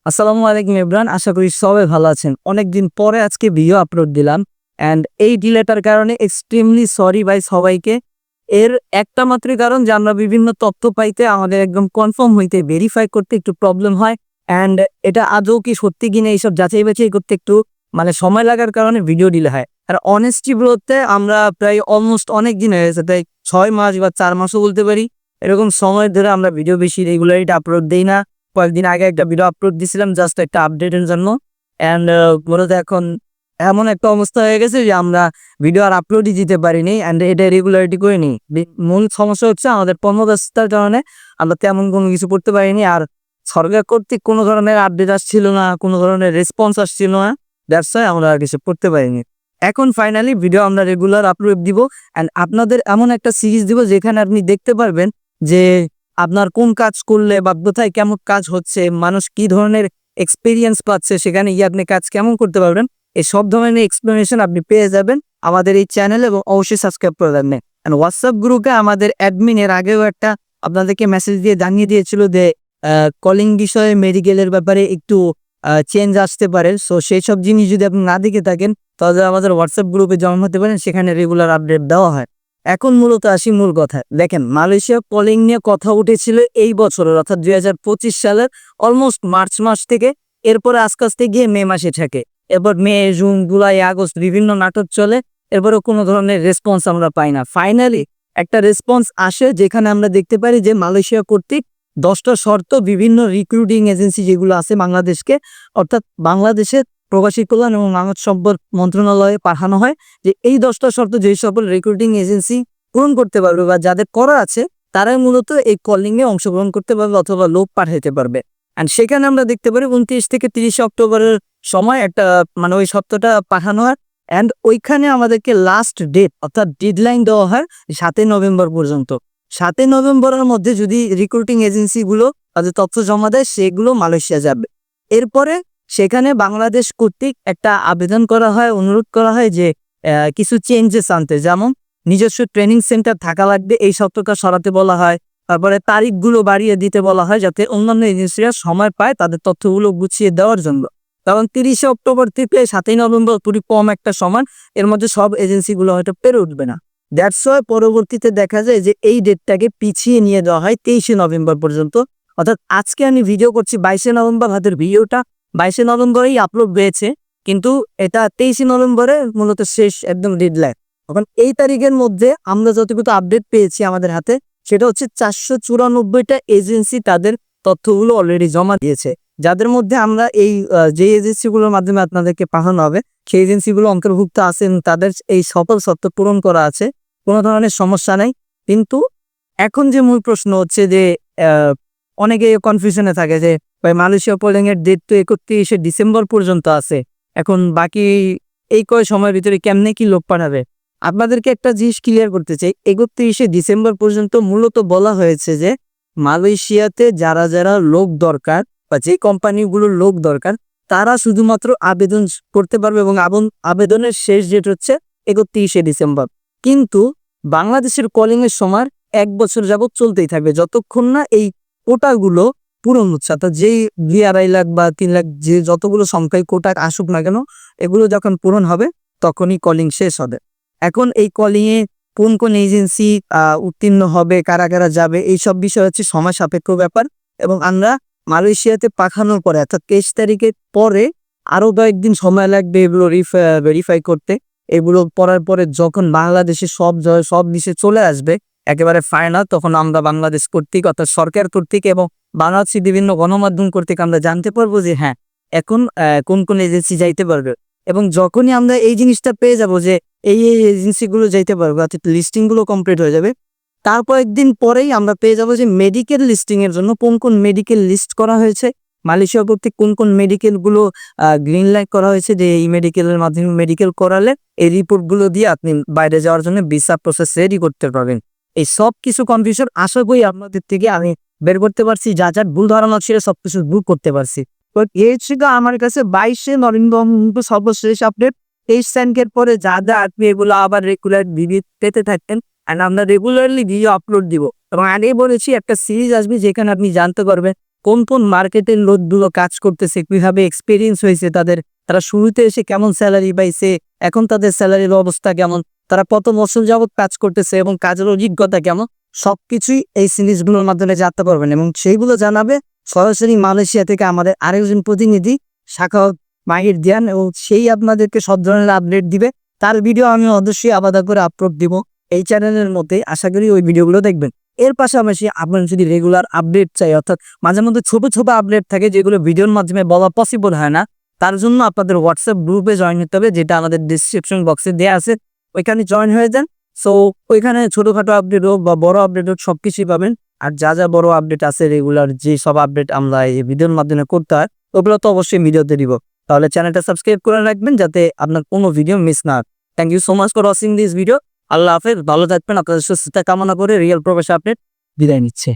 আসসালামু আলাইকুম ইমরান, আশা করি সবাই ভালো আছেন। অনেকদিন পরে আজকে ভিডিও আপলোড দিলাম অ্যান্ড এই ডিলেটার কারণে এক্সট্রিমলি সরি ভাই সবাইকে। এর একটা মাত্রই কারণ যে আমরা বিভিন্ন তথ্য পাইতে আমাদের একদম কনফার্ম হইতে ভেরিফাই করতে একটু প্রবলেম হয় অ্যান্ড এটা আদৌ কি সত্যি কিনা এইসব যাচাই বাছাই করতে একটু সময় লাগার কারণে ভিডিও ডিলে হয়। আর অনেস্টি বলতে আমরা প্রায় অলমোস্ট অনেক দিন হয়ে গেছে, প্রায় 6 মাস বা 4 মাসও বলতে পারি, এরকম সময় ধরে আমরা ভিডিও বেশি রেগুলারিটি আপলোড দিই না। কয়েকদিন আগে একটা ভিডিও আপলোড দিছিলাম জাস্ট একটা আপডেটের জন্য অ্যান্ড মূলত এখন এমন একটা অবস্থা হয়ে গেছে যে আমরা ভিডিও আর আপলোডই দিতে পারিনি অ্যান্ড এটা রেগুলারিটি করিনি। মূল সমস্যা হচ্ছে আমাদের কর্মব্যস্ততার কারণে আমরা তেমন কোনো কিছু করতে পারিনি। আর সরকার কর্তৃক কোনো ধরনের আপডেট আসছিল না, কোনো ধরনের রেসপন্স আসছিল না, দ্যাটস ওয়াই আমরা আর কিছু করতে পারিনি। এখন ফাইনালি ভিডিও আমরা রেগুলার আপলোড দিব অ্যান্ড আপনাদের এমন একটা সিরিজ দিব যেখানে আপনি দেখতে পারবেন যে আপনার কোন কাজ করলে বা কোথায় কেমন কাজ হচ্ছে, মানুষ কি ধরনের এক্সপিরিয়েন্স পাচ্ছে, সেখানে গিয়ে আপনি কাজ কেমন করতে পারবেন, এই সব ধরনের এক্সপ্লেনেশন আপনি পেয়ে যাবেন আমাদের এই চ্যানেলে এবং অবশ্যই সাবস্ক্রাইব করে রাখবেন। অ্যান্ড হোয়াটসঅ্যাপ গ্রুপে আমাদের অ্যাডমিনের আগেও একটা আপনাদেরকে মেসেজ দিয়ে জানিয়ে দিয়েছিল যে কলিং বিষয়ে মেডিকেলের ব্যাপারে একটু চেঞ্জ আসতে পারে। সো সেই সব জিনিস যদি আপনি না দেখে থাকেন তাহলে আমাদের হোয়াটসঅ্যাপ গ্রুপে জয়েন হতে পারেন, সেখানে রেগুলার আপডেট দেওয়া হয়। এখন মূলত আসি মূল কথা। দেখেন, মালয়েশিয়া কলিং নিয়ে কথা উঠেছিল এই বছরের অর্থাৎ 2025 সালের অলমোস্ট মার্চ মাস থেকে। এরপরে আস্তে আস্তে গিয়ে মে মাসে থাকে, এরপর মে, জুন, জুলাই, আগস্ট বিভিন্ন নাটক চলে, এরপরে কোনো ধরনের রেসপন্স আমরা পাই না। ফাইনালি একটা রেসপন্স আসে যেখানে আমরা দেখতে পারি যে মালয়েশিয়া কর্তৃক 10টা শর্ত বিভিন্ন রিক্রুটিং এজেন্সি যেগুলো আছে বাংলাদেশকে, অর্থাৎ বাংলাদেশের প্রবাসী কল্যাণ এবং মানব সম্পদ মন্ত্রণালয়ে পাঠানো হয় যে এই 10টা শর্ত যেই সকল রিক্রুটিং এজেন্সি পূরণ করতে পারবে বা যাদের করা আছে তারাই মূলত এই কলিং এ অংশগ্রহণ করতে পারবে অথবা লোক পাঠাইতে পারবে। অ্যান্ড সেখানে আমরা দেখতে পারি 29 থেকে 30 অক্টোবরের সময় একটা ওই সত্যটা পাঠানো হয় অ্যান্ড ওইখানে আমাদেরকে লাস্ট ডেট অর্থাৎ ডেডলাইন দেওয়া হয় 7 নভেম্বর পর্যন্ত। 7 নভেম্বরের মধ্যে যদি রিক্রুটিং এজেন্সিগুলো তাদের তথ্য জমা দেয় সেগুলো মালয়েশিয়া যাবে। এরপরে সেখানে বাংলাদেশ কর্তৃক একটা আবেদন করা হয়, অনুরোধ করা হয় যে কিছু চেঞ্জেস আনতে, যেমন নিজস্ব ট্রেনিং সেন্টার থাকা লাগবে এই সত্যটা সরাতে বলা হয়। তারপরে তারিখগুলো বাড়িয়ে দিতে বলা হয় যাতে অন্যান্য এজেন্সিরা সময় পায় তাদের তথ্যগুলো গুছিয়ে দেওয়ার জন্য। কারণ 30 অক্টোবর থেকে 7 নভেম্বর খুবই কম একটা সময়, এর মধ্যে সব এজেন্সিগুলো হয়তো পেরে উঠবে না। দ্যাটস ওয়াই পরবর্তীতে দেখা যায় যে এই ডেটটাকে পিছিয়ে নিয়ে দেওয়া হয় 23 নভেম্বর পর্যন্ত। অর্থাৎ আজকে আমি ভিডিও করছি 22 নভেম্বর, হাতের ভিডিওটা 22 নভেম্বরেই আপলোড হয়েছে, কিন্তু এটা 23 নভেম্বরে মূলত শেষ একদম ডেডলাইন। এখন এই তারিখের মধ্যে আমরা যতটুকু আপডেট পেয়েছি আমাদের হাতে, সেটা হচ্ছে 494টা এজেন্সি তাদের তথ্যগুলো অলরেডি জমা দিয়েছে, যাদের মধ্যে আমরা এই যে এজেন্সিগুলোর মাধ্যমে আপনাদেরকে পাঠানো হবে সেই এজেন্সিগুলো অন্তর্ভুক্ত আছেন, তাদের এই সকল শর্ত পূরণ করা আছে, কোনো ধরনের সমস্যা নাই। কিন্তু এখন যে মূল প্রশ্ন হচ্ছে যে অনেকে কনফিউশনে থাকে যে ভাই মালয়েশিয়া পোলিং এর ডেট তো 31 ডিসেম্বর পর্যন্ত আছে, এখন বাকি এই কয় সময়ের ভিতরে কেমনে কি লোক পাঠাবে। আপনাদেরকে একটা জিনিস ক্লিয়ার করতে চাই, 31 ডিসেম্বর পর্যন্ত মূলত বলা হয়েছে যে মালয়েশিয়াতে যারা যারা লোক দরকার বা যে কোম্পানিগুলোর লোক দরকার তারা শুধুমাত্র আবেদন করতে পারবে এবং আবেদনের শেষ ডেট হচ্ছে 31 ডিসেম্বর। কিন্তু বাংলাদেশের কলিং এর সময় 1 বছর যাবত চলতেই থাকবে যতক্ষণ না এই কোটাগুলো পূরণ হচ্ছে। অর্থাৎ যেই 2.5 লাখ বা 3 লাখ যে যতগুলো সংখ্যায় কোটা আসুক না কেন, এগুলো যখন পূরণ হবে তখনই কলিং শেষ হবে। এখন এই কলিং এ কোন কোন এজেন্সি উত্তীর্ণ হবে, কারা কারা যাবে, এইসব বিষয় হচ্ছে সময় সাপেক্ষ ব্যাপার এবং আমরা মালয়েশিয়াতে পাঠানোর পরে অর্থাৎ 23 তারিখের পরে আরো কয়েকদিন সময় লাগবে এগুলো ভেরিফাই করতে। এগুলো পড়ার পরে যখন বাংলাদেশে সব বিষয় চলে আসবে একেবারে ফাইনাল, তখন আমরা বাংলাদেশ কর্তৃক অর্থাৎ সরকার কর্তৃক এবং বাংলাদেশের বিভিন্ন গণমাধ্যম কর্তৃক আমরা জানতে পারবো যে হ্যাঁ এখন কোন কোন এজেন্সি যাইতে পারবে। এবং যখনই আমরা এই জিনিসটা পেয়ে যাব যে এই এজেন্সিগুলো যাইতে পারবে অর্থাৎ লিস্টিংগুলো কমপ্লিট হয়ে যাবে, তারপর একদিন পরেই আমরা পেয়ে যাব যে মেডিকেল লিস্টিং এর জন্য কোন কোন মেডিকেল লিস্ট করা হয়েছে, মালয়েশিয়া কর্তৃক কোন কোন মেডিকেলগুলো গ্রিন লাইট করা হয়েছে যে এই মেডিকেলের মাধ্যমে মেডিকেল করালে এই রিপোর্টগুলো দিয়ে আপনি বাইরে যাওয়ার জন্য ভিসা প্রসেস রেডি করতে পারবেন। এই সব কিছু কনফিউশন আশা করি আপনাদের থেকে আমি বের করতে পারছি, যা যা ভুল ধারণা ছিল সবকিছু দূর করতে পারছি। এই ছিল আমার কাছে 22 নভেম্বর সর্বশেষ আপডেট। 23 তারিখের পরে যা যা আপনি এগুলো আবার রেগুলার ভিডিও পেতে থাকতেন অ্যান্ড আমরা রেগুলারলি ভিডিও আপলোড দিব। এবং আগেই বলেছি একটা সিরিজ আসবে যেখানে আপনি জানতে পারবেন কোন কোন মার্কেটের লোকগুলো কাজ করতেছে, কিভাবে এক্সপিরিয়েন্স হয়েছে তাদের, তারা শুরুতে এসে কেমন স্যালারি পাইছে, এখন তাদের স্যালারির অবস্থা কেমন, তারা কত বছর যাবত কাজ করতেছে এবং কাজের অভিজ্ঞতা কেমন, সবকিছুই এই সিরিজগুলোর মাধ্যমে জানতে পারবেন। এবং সেইগুলো জানাবে সরাসরি মালয়েশিয়া থেকে আমাদের আরেকজন প্রতিনিধি সাখাওয়াত মাহির দিয়ান, এবং সেই আপনাদেরকে সব ধরনের আপডেট দিবে। তার ভিডিও আমি অবশ্যই আলাদা করে আপলোড দিব এই চ্যানেলের মধ্যে, আশা করি ওই ভিডিওগুলো দেখবেন। এর পাশাপাশি আপনার যদি রেগুলার আপডেট চাই, অর্থাৎ মাঝে মধ্যে ছোট ছোট আপডেট থাকে যেগুলো ভিডিওর মাধ্যমে বলা পসিবল হয় না, তার জন্য আপনাদের হোয়াটসঅ্যাপ গ্রুপে জয়েন হতে হবে, যেটা আমাদের ডিসক্রিপশন বক্সে দেওয়া আছে, ওইখানে জয়েন হয়ে যান। সো ওইখানে ছোটখাটো আপডেট হোক বা বড় আপডেট হোক সবকিছুই পাবেন। আর যা যা বড় আপডেট আছে রেগুলার যে সব আপডেট আমরা এই ভিডিওর মাধ্যমে করতে হয়, ওগুলো তো অবশ্যই ভিডিওতে দিব। তাহলে চ্যানেলটা সাবস্ক্রাইব করে রাখবেন যাতে আপনার কোনো ভিডিও মিস না হয়। Thank you so much for watching this video. আল্লাহ হাফেজ, ভালো থাকবেন। আপনাদের সুস্থতা কামনা করে রিয়েল প্রবাসী আপডেট বিদায় নিচ্ছে।